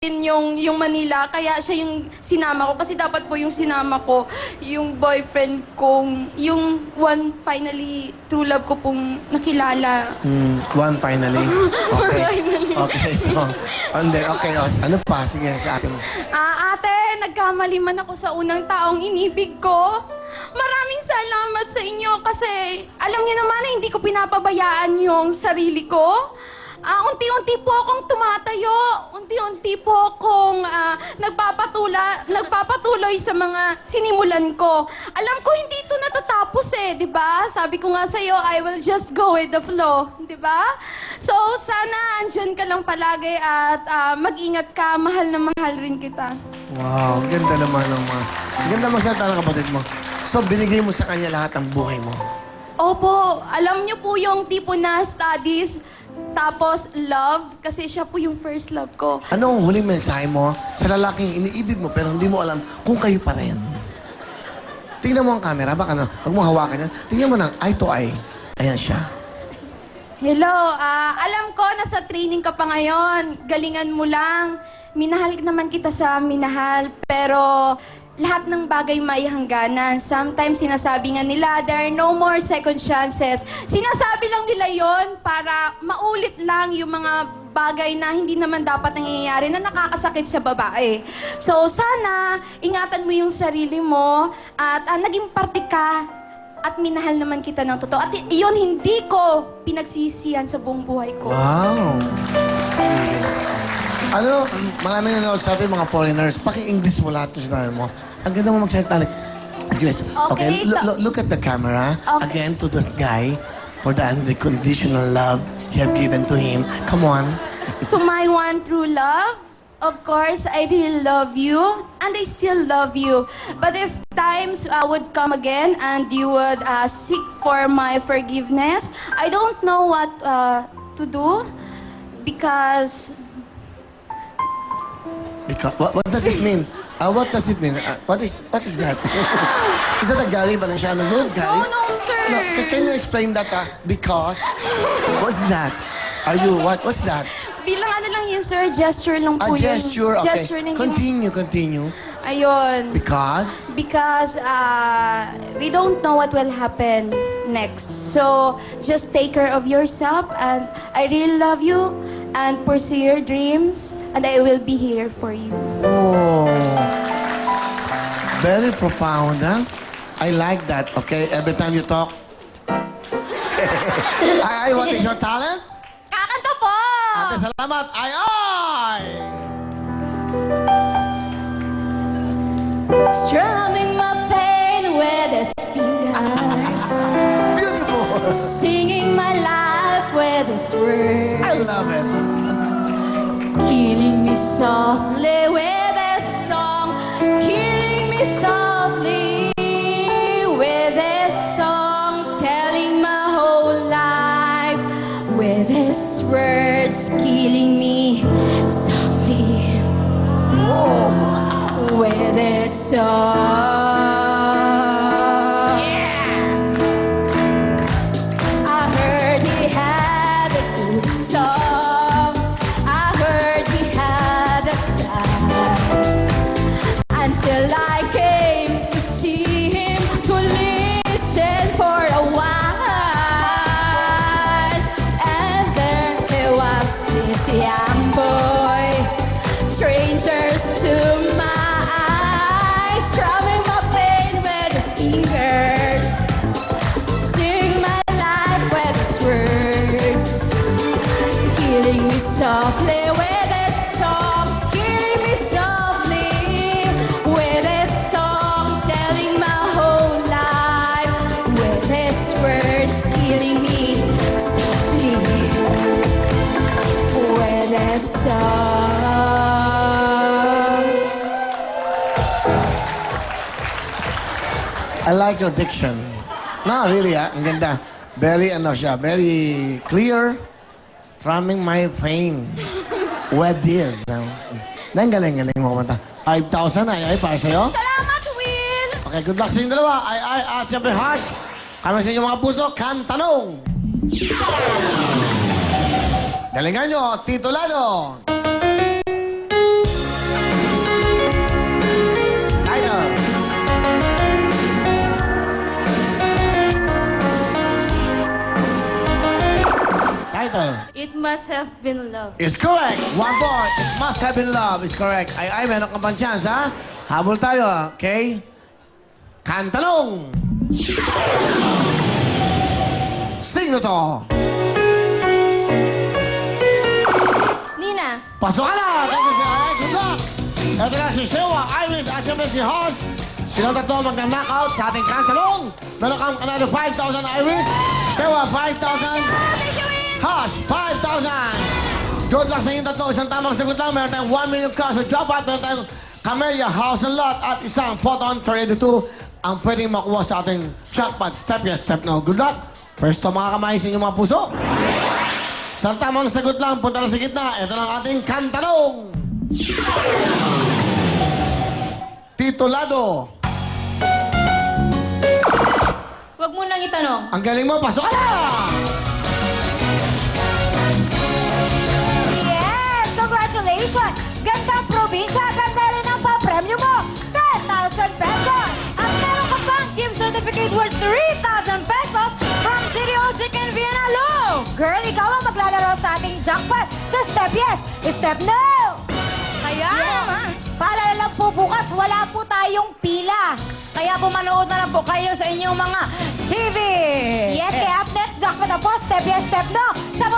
yung Manila, kaya siya yung sinama ko. Kasi dapat po yung sinama ko, yung boyfriend kong, yung one finally true love ko pong nakilala. One finally. Okay. Finally. Okay, so, and then, okay, ano pa? Sige, sa atin mo. Ate, nagkamali man ako sa unang taong inibig ko. Maraming salamat sa inyo kasi alam niyo naman na hindi ko pinapabayaan yung sarili ko. Unti-unti po akong tumatayo. Unti-unti po akong nagpapatuloy sa mga sinimulan ko. Alam ko hindi ito natatapos di ba? Sabi ko nga sa'yo, I will just go with the flow, di ba? So, sana andyan ka lang palagi at mag-ingat ka. Mahal na mahal rin kita. Wow, ganda naman ng mga... Ganda magsalita ng kapatid mo. So, binigay mo sa kanya lahat ng buhay mo. Opo, alam niyo po yung tipo na studies, tapos love, kasi siya po yung first love ko. Ano ang huling mensahe mo sa lalaking iniibig mo pero hindi mo alam kung kayo pa rin? Tingnan mo ang camera, baka wag mo hawakan yan. Tingnan mo ng eye to eye. Ayan siya. Hello, alam ko nasa training ka pa ngayon. Galingan mo lang. Minahal naman kita sa minahal, pero lahat ng bagay may hangganan. Sometimes sinasabi nga nila, there are no more second chances. Sinasabi lang nila yon para maulit lang yung mga bagay na hindi naman dapat nangyayari na nakakasakit sa babae. So sana, ingatan mo yung sarili mo at naging parte ka at minahal naman kita ng totoo. At iyon hindi ko pinagsisihan sa buong buhay ko. Wow. Ano, marami na nanood sa atin, mga foreigners. Paki-English mo lahat ito sinabi mo. Ang ganda mo magsalita. English. Okay, look at the camera. Okay. Again, to the guy for the unconditional love you have given to him. Come on. To my one true love, of course, I really love you, and I still love you. But if times would come again and you would seek for my forgiveness, I don't know what to do because What does it mean? What does it mean? What is that? Is that a Gary Balenciano move, Gary? no, sir. No, can you explain that? Because what's that? Are you what? What's that? Bilang ano lang yun, sir, gesture lang A po yun. gesture. Okay. Gesture na hindi mo- Continue. Ayun. Because We don't know what will happen next. So, just take care of yourself, and I really love you, and pursue your dreams, and I will be here for you. oh, very profound, huh? I like that. Okay, every time you talk. Ay, what is your talent? Kakanta po! Ate, salamat. Ay! Strumming my pain with his fingers, Beautiful. singing my life with his words. I love it. Killing me softly with his song, killing me softly with his song, telling my whole life with his words, killing me softly with his song. I heard he had a good song. I heard he had a song. Until I came to see him, to listen for a while. And there he was, this young boy, strangers to my eyes, strumming my pain with his fingers, sing my life with his words, killing me softly with his song, killing me softly with his song, telling my whole life with his words, killing me softly with his song. I like your diction. No, really, ang ganda. Very, very clear. Strumming my frame. With this. Nang galing mo kumanta. 5,000 ay para sa'yo. Salamat, Will! Okay, good luck sa inyong dalawa. At siyempre, Hush. Kami sa inyong mga puso, kan tanong. Galingan nyo, Tito Lado. must have been love. Is correct. 1 point. It must have been love. Is correct. Ay, meron kang pang chance, ha? Habol tayo, okay? Kantanong! Sino to? Nina, Pasok ka na! Thank you, sir. Alright, good luck! Ito na si Shewa, Iris, at siyempre si Hoss. Silang tatlo magna-knockout sa ating kantanong. Meron kang another 5,000, Iris. Shewa, 5,000. Hoss, 5,000. Good luck sa inyong tatlo. Isang tamang sagot lang. Meron tayong 1 million cash sa job at meron tayong Camellia, House and Lot at isang Photon Tornado 2 ang pwedeng makuha sa ating jackpot. Step yes, step no. Good luck. First to mga kamay sa inyong mga puso. Isang tamang sagot lang. Punta lang sa gitna. Ito lang ating kantanong. Titulado. wag mo nang itanong. Ang galing mo. Pasok ka na! Yes! Congratulations! Gandang probinsya, ganda rin ang papremyo mo! 10,000 pesos! At meron ka pang gift certificate worth 3,000 pesos from City Hall Chicken Vienna Low! Girl, ikaw ang maglalaro sa ating jackpot sa Step Yes, Step No! Kaya naman. Paalala lang po bukas, wala po tayong pila. Kaya pumanood na lang po kayo sa inyong mga TV! Yes, kaya up next, jackpot na po, Step Yes, Step No, sa